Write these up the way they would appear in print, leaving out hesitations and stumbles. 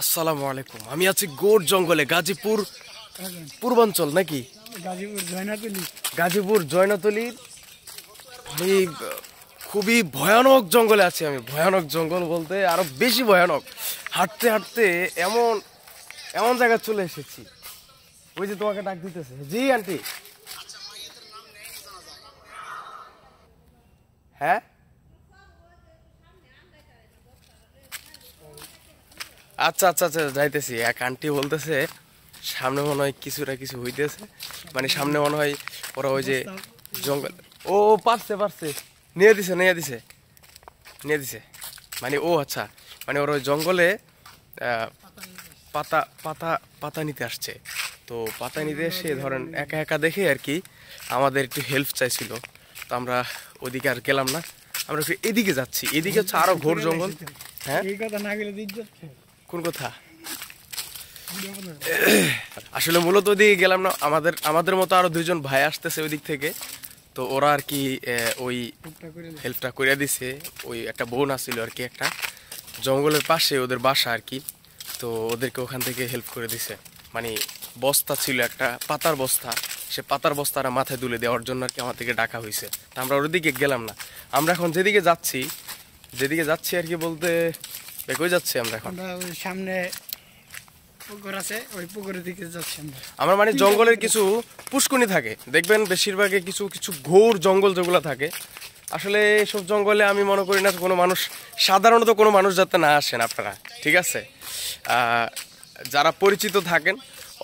আসসালামু আলাইকুম। আমি আছি গোর জঙ্গলে, গাজীপুর পূর্বাঞ্চল নাকি গাজীপুর জয়নাতলির খুবই ভয়ানক জঙ্গলে আছি আমি। ভয়ানক জঙ্গল বলতে আরো বেশি ভয়ানক। হাঁটতে হাঁটতে এমন এমন জায়গায় চলে এসেছি। ওই যে তোমাকে ডাক দিতেছে। জি আন্টি। হ্যাঁ আচ্ছা আচ্ছা আচ্ছা, যাইতেছি। এক আন্টি বলতেছে সামনে মনে হয় কিছু না কিছু হইতেছে, মানে সামনে মনে হয় ওরা ওই যে জঙ্গল। ও পারছে পারছে, নিয়ে দিছে নিয়ে দিছে নিয়ে দিছে। মানে ও আচ্ছা, মানে ওরা ওই জঙ্গলে পাতা পাতা পাতা নিতে আসছে। তো পাতা নিতে এসে ধরেন একা একা দেখে আর কি আমাদের একটু হেল্প চাইছিল। তো আমরা ওদিকে আর গেলাম না, আমরা একটু এদিকে যাচ্ছি। এদিকে হচ্ছে আরো ঘোর জঙ্গল। হ্যাঁ কোন কথা? আসলে মূলত ওদিকে গেলাম না, আমাদের আমাদের মতো আরো দুইজন ভাই আসতেছে ওই দিক থেকে। তো ওরা আর কি ওই হেল্পটা করে দিছে। ওই একটা বোন আসছিল আর কি, একটা জঙ্গলের পাশে ওদের বাসা আর কি। তো ওদেরকে ওখান থেকে হেল্প করে দিছে। মানে বস্তা ছিল একটা পাতার বস্তা, সে পাতার বস্তাটা মাথায় তুলে দেওয়ার জন্য আর কি আমার থেকে ডাকা হয়েছে। তা আমরা ওর দিকে গেলাম না। আমরা এখন যেদিকে যাচ্ছি আর কি, বলতে কই যাচ্ছি আমরা এখন? সামনে পুকুর আছে, ওই পুকুরের দিকে যাচ্ছি আমরা। মানে জঙ্গলের কিছু পুষ্কুনি থাকে, দেখবেন বেশিরভাগে কিছু কিছু ঘোর জঙ্গল যেগুলো থাকে। আসলে এসব জঙ্গলে আমি মনে করি না কোনো মানুষ, সাধারণত কোনো মানুষ যাতে না আসেন আপনারা, ঠিক আছে? যারা পরিচিত থাকেন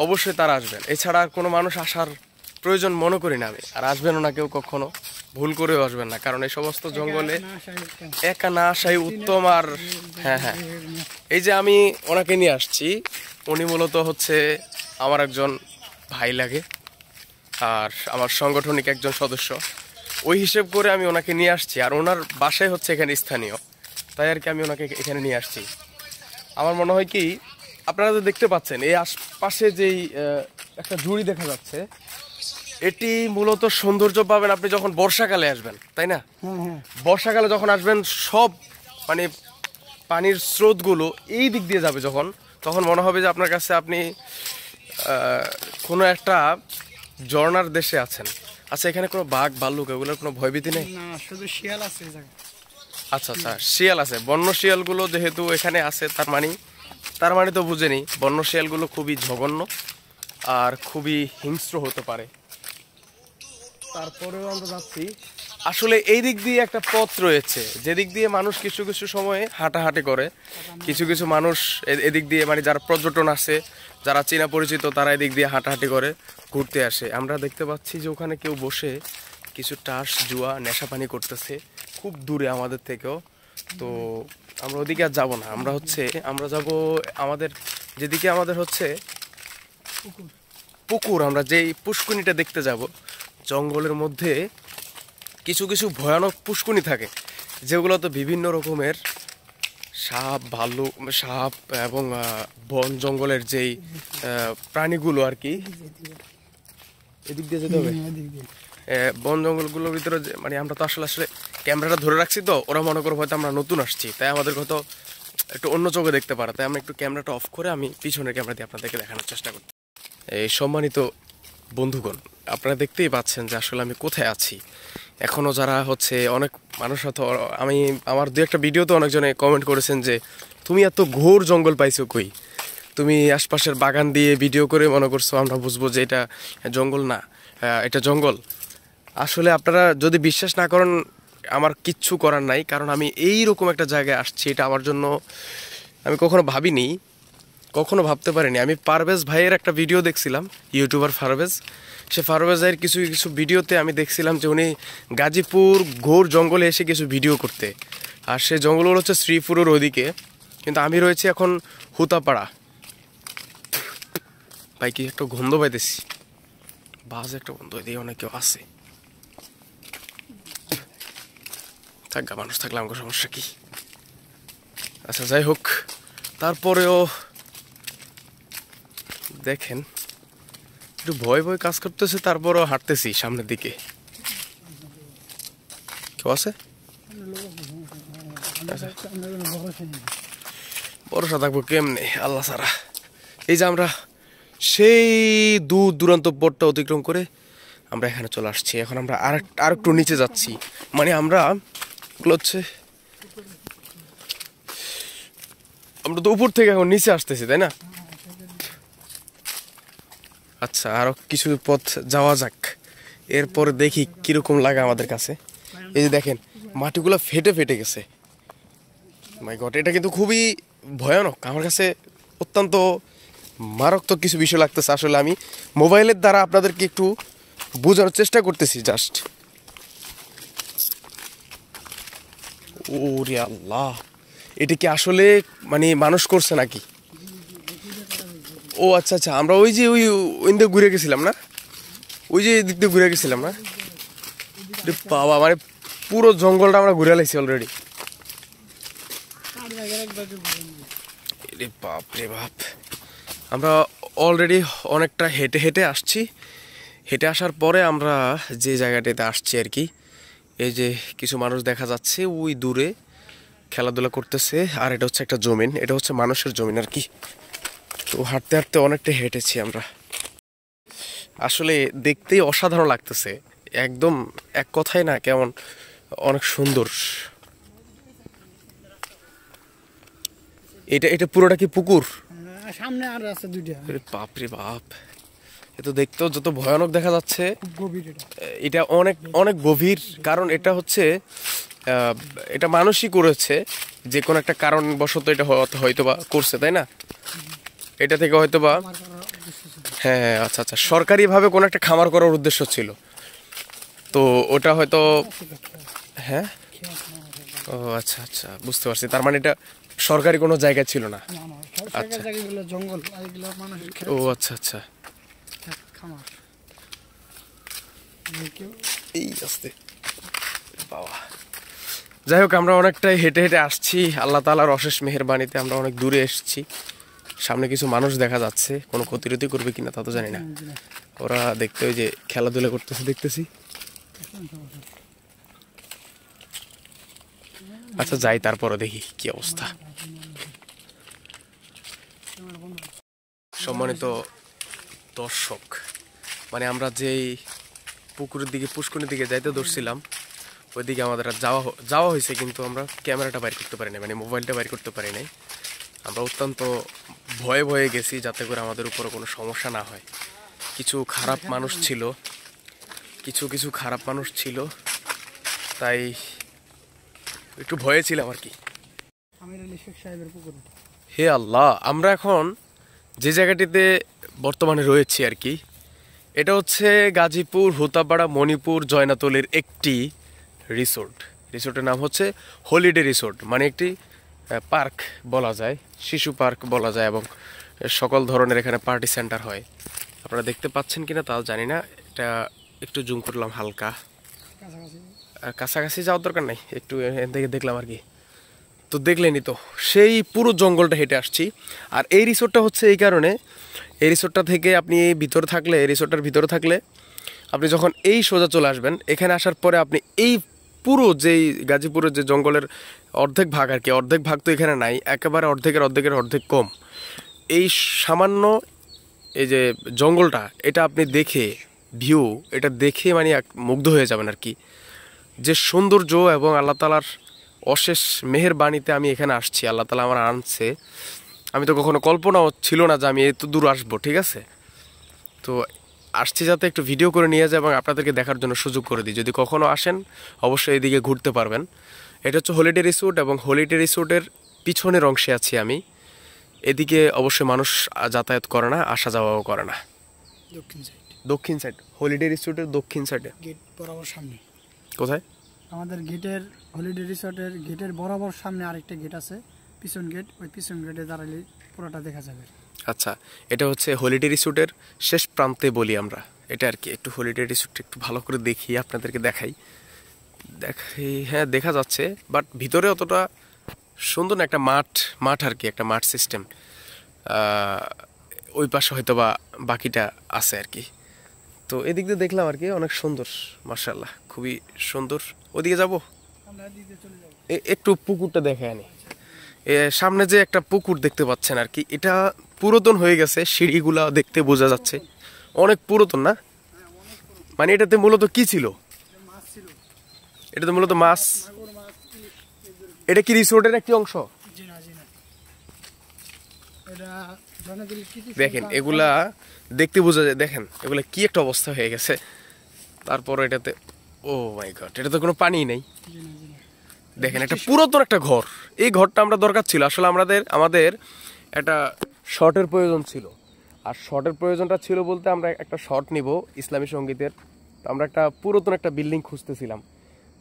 অবশ্যই তারা আসবেন, এছাড়া আর কোনো মানুষ আসার প্রয়োজন মনে করি না আমি। আর আসবেনও না কেউ, কখনো ভুল করেও আসবেন না, কারণ এই সমস্ত জঙ্গলে একা না আসাই উত্তম। আর হ্যাঁ হ্যাঁ, এই যে আমি ওনাকে নিয়ে আসছি, উনি মূলত হচ্ছে আমার একজন ভাই লাগে, আর আমার সাংগঠনিক একজন সদস্য। ওই হিসেব করে আমি ওনাকে নিয়ে আসছি। আর ওনার বাসায় হচ্ছে এখানে স্থানীয়, তাই আর কি আমি ওনাকে এখানে নিয়ে আসছি। আমার মনে হয় কি, আপনারা তো দেখতে পাচ্ছেন এই আশপাশে যেই একটা ঝুড়ি দেখা যাচ্ছে, এটি মূলত সৌন্দর্য পাবেন আপনি যখন বর্ষাকালে আসবেন, তাই না? বর্ষাকালে যখন আসবেন, সব মানে পানির স্রোতগুলো এই দিক দিয়ে যাবে যখন, তখন মনে হবে যে আপনার কাছে আপনি কোনো একটা ঝর্ণার দেশে আছেন। আচ্ছা, এখানে কোনো বাঘ ভাল্লুক এগুলোর কোনো ভয়ভীতি নেই? না, শুধু শিয়াল আছে এই জায়গায়। আচ্ছা আচ্ছা, শিয়াল আছে। বন্য শিয়ালগুলো যেহেতু এখানে আছে, তার মানে তো বুঝেনি, বন্য শিয়ালগুলো খুবই জঘন্য আর খুবই হিংস্র হতে পারে। তারপরেও আমরা যাচ্ছি। আসলে এই দিক দিয়ে একটা পথ রয়েছে, যেদিক দিয়ে মানুষ কিছু কিছু সময়ে হাঁটাহাঁটি করে। কিছু কিছু মানুষ এদিক দিয়ে, মানে যারা পর্যটন আসে, যারা চীনা পরিচিত, তারা এদিক দিয়ে হাঁটাহাঁটি করে ঘুরতে আসে। আমরা দেখতে পাচ্ছি যে ওখানে কেউ বসে কিছু টাস জুয়া নেশা পানি করতেছে, খুব দূরে আমাদের থেকেও। তো আমরা ওদিকে আর যাবো না। আমরা যাব আমাদের যেদিকে আমাদের হচ্ছে পুকুর, আমরা যেই পুষ্কুনিটা দেখতে যাব। জঙ্গলের মধ্যে কিছু কিছু ভয়ানক পুষ্কুনি থাকে, যেগুলো তো বিভিন্ন রকমের সাপ ভাল্লুক, সাপ এবং বন জঙ্গলের যেই প্রাণীগুলো আর কি। এদিক দিয়ে যেতে হবে। বন জঙ্গলগুলোর ভিতরে মানে আমরা তো আসলে আসলে ক্যামেরাটা ধরে রাখছি, তো ওরা মনে করো হয়তো আমরা নতুন আসছি, তাই আমাদের কত একটু অন্য চোখে দেখতে পারে। তাই আমরা একটু ক্যামেরাটা অফ করে আমি পিছনের ক্যামেরা দিয়ে আপনাদেরকে দেখানোর চেষ্টা করি। এই সম্মানিত বন্ধুগণ, আপনারা দেখতেই পাচ্ছেন যে আসলে আমি কোথায় আছি। এখনও যারা হচ্ছে অনেক মানুষ, হয়তো আমি আমার দু একটা ভিডিওতে অনেকজনে কমেন্ট করেছেন যে তুমি এত ঘোর জঙ্গল পাইছো কই, তুমি আশপাশের বাগান দিয়ে ভিডিও করে মনে করছো আমরা বুঝবো যে এটা জঙ্গল না, এটা জঙ্গল। আসলে আপনারা যদি বিশ্বাস না করেন, আমার কিচ্ছু করার নাই, কারণ আমি এই রকম একটা জায়গায় আসছি, এটা আমার জন্য আমি কখনো ভাবিনি, কখনো ভাবতে পারিনি। আমি পারভেজ ভাইয়ের একটা ভিডিও দেখছিলাম, ইউটিউবার ফারভেজ। সে ফারভেজ ভাইয়ের কিছু কিছু ভিডিওতে আমি দেখছিলাম যে উনি গাজীপুর ঘোর জঙ্গলে এসে কিছু ভিডিও করতে। আর সে জঙ্গলগুলো হচ্ছে শ্রীপুরের ওদিকে, কিন্তু আমি রয়েছি এখন হুতাপাড়া। ভাই কি একটা গন্ধ পাইতেছি, বাজে একটা গন্ধ, এদিকে অনেক কেউ আছে। থাকা মানুষ থাকলে আমার সমস্যা কি? আচ্ছা যাই হোক, তারপরেও দেখেন একটু ভয় ভয় কাজ করতেছে, তারপরও হাঁটতেছি সামনের দিকে। কেউ আছে? ভরসা থাকবো কেমনে আল্লাহ ছাড়া। এই যে আমরা সেই দূর দূরান্ত পথটা অতিক্রম করে আমরা এখানে চলে আসছি। এখন আমরা আর একটু নিচে যাচ্ছি, মানে আমরা হচ্ছে আমরা তো উপর থেকে এখন নিচে আসতেছি, তাই না? আচ্ছা, আরো কিছু পথ যাওয়া যাক, এরপরে দেখি কিরকম লাগে আমাদের কাছে। এই যে দেখেন মাটিগুলো ফেটে ফেটে গেছে। মাই গড, এটা কিন্তু খুবই ভয়ানক আমার কাছে, অত্যন্ত মারাত্মক কিছু বিষয় লাগতেছে। আসলে আমি মোবাইলের দ্বারা আপনাদেরকে একটু বোঝানোর চেষ্টা করতেছি জাস্ট। ওরে আল্লাহ, এটা কি আসলে মানে মানুষ করছে নাকি? ও আচ্ছা আচ্ছা, আমরা ওই যে ওই দিকে ঘুরে গেছিলাম না, ওই যে দিক দিয়ে ঘুরে গেছিলাম না? বাবা, মানে পুরো জঙ্গলটা আমরা ঘুরে লাইছি অলরেডি। বাপ রে বাপ, আমরা অলরেডি অনেকটা হেঁটে হেঁটে আসছি। হেঁটে আসার পরে আমরা যে জায়গাটাতে আসছি আর কি, এই যে কিছু মানুষ দেখা যাচ্ছে ওই দূরে খেলাধুলা করতেছে। আর এটা হচ্ছে একটা জমিন, এটা হচ্ছে মানুষের জমিন আর কি। তো হাঁটতে হাঁটতে অনেকটা হেঁটেছি আমরা। আসলে দেখতেই অসাধারণ লাগতেছে, একদম এক কথায় না, কেমন অনেক সুন্দর। এটা এটা পুরোটা কি পুকুর? সামনে আর আছে দুইটা। বাপ রে বাপ, এ তো দেখতেও যত ভয়ানক দেখা যাচ্ছে, গভীর এটা। এটা অনেক অনেক গভীর। কারণ এটা হচ্ছে এটা মানুষই করেছে, যে কোনো একটা কারণবশত এটা হয়তো বা করছে, তাই না? এটা থেকে হয়তো বা, হ্যাঁ হ্যাঁ, আচ্ছা আচ্ছা, সরকারিভাবে কোনো একটা খামার করার উদ্দেশ্য ছিল, তো ওটা হয়তো, হ্যাঁ। ও আচ্ছা আচ্ছা, বুঝতে পারছি। তার মানে এটা সরকারি কোনো জায়গা ছিল না। আচ্ছা, জঙ্গল, এগুলো মানুষের ও আচ্ছা আচ্ছা, খামার। এই আস্তে বাবা। যাই হোক, আমরা অনেকটাই হেঁটে হেঁটে আসছি, আল্লাহ তাআলার অশেষ মেহেরবানিতে আমরা অনেক দূরে এসেছি। সামনে কিছু মানুষ দেখা যাচ্ছে, কোনো ক্ষতিরতি করবে কিনা তা তো জানি না। ওরা দেখতে ওই যে খেলাধুলা করতেছে দেখতেছি। আচ্ছা যাই, তারপরে দেখি কি অবস্থা। সম্মানিত দর্শক, মানে আমরা যেই পুকুরের দিকে, পুষ্করিণীর দিকে যাইতে ধরছিলাম, ওইদিকে আমাদের আর যাওয়া হয়েছে, কিন্তু আমরা ক্যামেরাটা বাইর করতে পারি নাই, মানে মোবাইলটা বাইর করতে পারি নাই। আমরা অত্যন্ত ভয়ে ভয়ে গেছি, যাতে করে আমাদের উপরে কোনো সমস্যা না হয়। কিছু খারাপ মানুষ ছিল, কিছু খারাপ মানুষ ছিল, তাই একটু ভয়ে ছিলাম আর কি। হে আল্লাহ, আমরা এখন যে জায়গাটিতে বর্তমানে রয়েছি আর কি, এটা হচ্ছে গাজীপুর হুতাপাড়া মণিপুর জয়নাতলির একটি রিসোর্ট। রিসোর্টের নাম হচ্ছে হলিডে রিসোর্ট, মানে একটি পার্ক বলা যায়, শিশু পার্ক বলা যায়, এবং সকল ধরনের এখানে পার্টি সেন্টার হয়। আপনারা দেখতে পাচ্ছেন কিনা তাও জানি না, এটা একটু জুম করলাম হালকা। আর কাছাকাছি যাওয়ার দরকার নাই, একটু এখান থেকে দেখলাম আর কি। তো দেখলেনি তো, সেই পুরো জঙ্গলটা হেঁটে আসছি। আর এই রিসোর্টটা হচ্ছে এই কারণে, এই রিসোর্টটা থেকে আপনি ভিতরে থাকলে, এই রিসোর্টটার ভিতরে থাকলে আপনি যখন এই সোজা চলে আসবেন, এখানে আসার পরে আপনি এই পুরো যেই গাজীপুরের যে জঙ্গলের অর্ধেক ভাগ আর কি, অর্ধেক ভাগ তো এখানে নাই, একেবারে অর্ধেকের অর্ধেক কম, এই সামান্য এই যে জঙ্গলটা, এটা আপনি দেখে ভিউ, এটা দেখে মানে মুগ্ধ হয়ে যাবেন আর কি। যে সৌন্দর্য এবং আল্লাহ তাআলার অশেষ মেহেরবানিতে আমি এখানে আসছি, আল্লাহ তাআলা আমার আনছে। আমি তো কখনো কল্পনাও ছিল না যে আমি এত দূর আসবো, ঠিক আছে? তো আসছি যাতে একটু ভিডিও করে নিয়ে যায় এবং আপনাদেরকে দেখার জন্য সুযোগ করে দিই। যদি কখনো আসেন অবশ্যই এদিকে ঘুরতে পারবেন। এটা হচ্ছে হলিডে রিসোর্ট, এবং হলিডে রিসোর্টের পিছনের অংশে আছি আমি। এদিকে অবশ্যই মানুষ যাতায়াত করে না, আসা যাওয়াও করে না। দক্ষিণ সাইড হলিডে রিসোর্টের দক্ষিণ সাইডে, গেট বরাবর সামনে। কোথায়? আমাদের গেটের, হলিডে রিসোর্টের গেটের বরাবর সামনে আরেকটা গেট আছে, পিছন গেট। ওই পিছন গেটে দাঁড়ালে পুরোটা দেখা যাবে। আচ্ছা, এটা হচ্ছে হলিডে রিসোর্টের শেষ প্রান্তে বলি আমরা এটা আর কি। একটু হলিডে রিসোর্ট একটু ভালো করে দেখি, আপনাদেরকে দেখাই। হ্যাঁ দেখা যাচ্ছে, বাট ভিতরে অতটা সুন্দর না। একটা মাঠ আর কি, একটা মাঠ সিস্টেম। ওই পাশে হয়তো বা বাকিটা আছে আর কি। তো এদিক দিয়ে দেখলাম আর কি, অনেক সুন্দর, মাশাআল্লাহ, খুবই সুন্দর। ওদিকে যাব, একটু পুকুরটা দেখে আনি। সামনে যে একটা পুকুর দেখতে পাচ্ছেন আর কি, এটা পুরাতন হয়ে গেছে, সিঁড়িগুলা দেখতে বোঝা যাচ্ছে অনেক পুরাতন না? মানে এটাতে মূলত কি ছিল? মাছ ছিল, এটাতে মূলত মাছ। মাগুর মাছ, এটা কি রিসোর্টের একটি অংশ? জি না এটা জনগণের কৃষি দেখেন এগুলা দেখতে বোঝা যায়, দেখেন এগুলা কি একটা অবস্থা হয়ে গেছে। তারপর এটাতে, ও মাই গড, এটা তো কোনো পানি নেই। জি না দেখেন একটা পুরাতন একটা ঘর, এই ঘরটা আমরা দরকার ছিল আসলে, আমাদের একটা শর্টের প্রয়োজন ছিল। আর শর্টের প্রয়োজনটা ছিল বলতে আমরা একটা শর্ট নিব ইসলামী সঙ্গীতের, তো আমরা একটা পুরাতন একটা বিল্ডিং খুঁজতেছিলাম।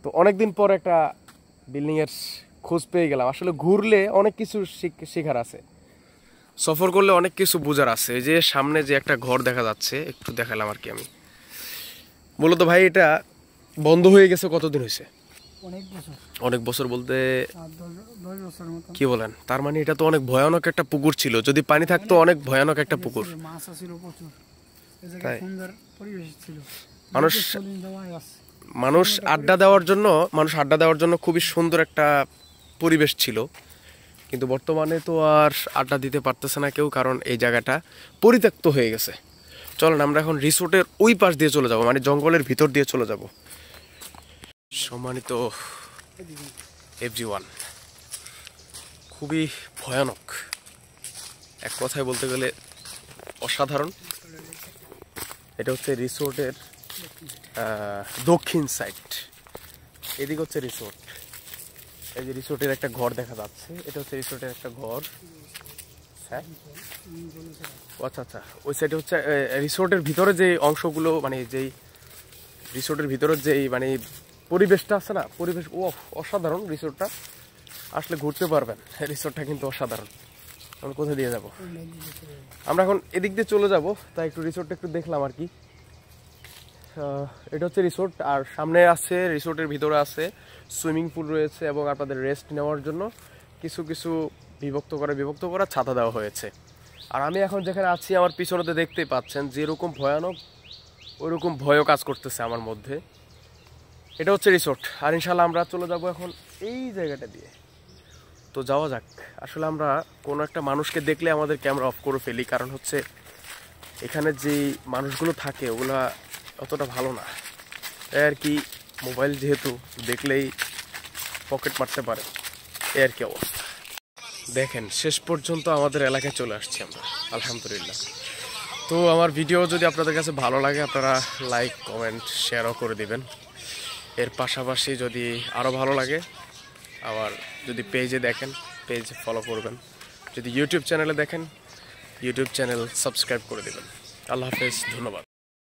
তো অনেকদিন পর একটা বিল্ডিংয়ের খোঁজ পেয়ে গেলাম। আসলে ঘুরলে অনেক কিছু শেখার আছে, সফর করলে অনেক কিছু বোঝার আছে। এই যে সামনে যে একটা ঘর দেখা যাচ্ছে, একটু দেখালাম আর কি আমি। মূলত ভাই এটা বন্ধ হয়ে গেছে কতদিন হয়েছে? অনেক বছর, অনেক বছর বলতে 10 বছরের মতো। কি বলেন? তার মানে এটা তো অনেক ভয়ানক একটা পুকুর ছিল, যদি পানি থাকতো অনেক ভয়ানক একটা পুকুর। মাছ ছিল প্রচুর, এই তাই? জায়গায় সুন্দর পরিবেশ ছিল। মানুষ- চলিন যাওয়াই আছে। মানুষ আড্ডা দেওয়ার জন্য খুবই সুন্দর একটা পরিবেশ ছিল, কিন্তু বর্তমানে তো আর আড্ডা দিতে পারতেছে না কেউ, কারণ এই জায়গাটা পরিত্যক্ত হয়ে গেছে। চলেন আমরা এখন রিসোর্টের ওই পাশ দিয়ে চলে যাব, মানে জঙ্গলের ভিতর দিয়ে চলে যাব। সম্মানিত FG1, খুবই ভয়ানক, এক কথায় বলতে গেলে অসাধারণ। এটা হচ্ছে রিসোর্টের দক্ষিণ সাইড, এদিকে হচ্ছে রিসোর্ট। এই যে রিসোর্টের একটা ঘর দেখা যাচ্ছে, এটা হচ্ছে রিসোর্টের একটা ঘর। হ্যাঁ, ও আচ্ছা আচ্ছা, ওই সাইডে হচ্ছে রিসোর্টের ভিতরে যে অংশগুলো, মানে যেই রিসোর্টের ভিতরের যেই মানে পরিবেশটা আছে না, পরিবেশ ও অসাধারণ। রিসোর্টটা আসলে ঘুরতে পারবেন, রিসোর্টটা কিন্তু অসাধারণ। আমরা কোথায় দিয়ে যাব? আমরা এখন এদিক দিয়ে চলে যাব, তাই একটু রিসোর্টটা একটু দেখলাম আর কি। এটা হচ্ছে রিসোর্ট, আর সামনে আছে রিসোর্টের ভিতরে আছে সুইমিং পুল রয়েছে, এবং আপনাদের রেস্ট নেওয়ার জন্য কিছু কিছু বিভক্ত করা ছাতা দেওয়া হয়েছে। আর আমি এখন যেখানে আছি, আমার পিছনেতে দেখতেই পাচ্ছেন যেরকম ভয়ানক, ওইরকম ভয়ও কাজ করতেছে আমার মধ্যে। এটা হচ্ছে রিসোর্ট, আর ইনশাল্লাহ আমরা চলে যাব এখন এই জায়গাটা দিয়ে। তো যাওয়া যাক। আসলে আমরা কোনো একটা মানুষকে দেখলে আমাদের ক্যামেরা অফ করে ফেলি, কারণ হচ্ছে এখানে যে মানুষগুলো থাকে ওগুলা অতটা ভালো না, তাই আর কি। মোবাইল যেহেতু দেখলেই পকেট মারতে পারে, এই আর কি অবস্থা। দেখেন শেষ পর্যন্ত আমাদের এলাকায় চলে আসছি আমরা, আলহামদুলিল্লাহ। তো আমার ভিডিও যদি আপনাদের কাছে ভালো লাগে, আপনারা লাইক কমেন্ট শেয়ারও করে দিবেন। এর পাশাপাশি যদি আরও ভালো লাগে, আবার যদি পেজে দেখেন পেজ ফলো করবেন, যদি ইউটিউব চ্যানেলে দেখেন ইউটিউব চ্যানেল সাবস্ক্রাইব করে দেবেন। আল্লাহ হাফেজ, ধন্যবাদ।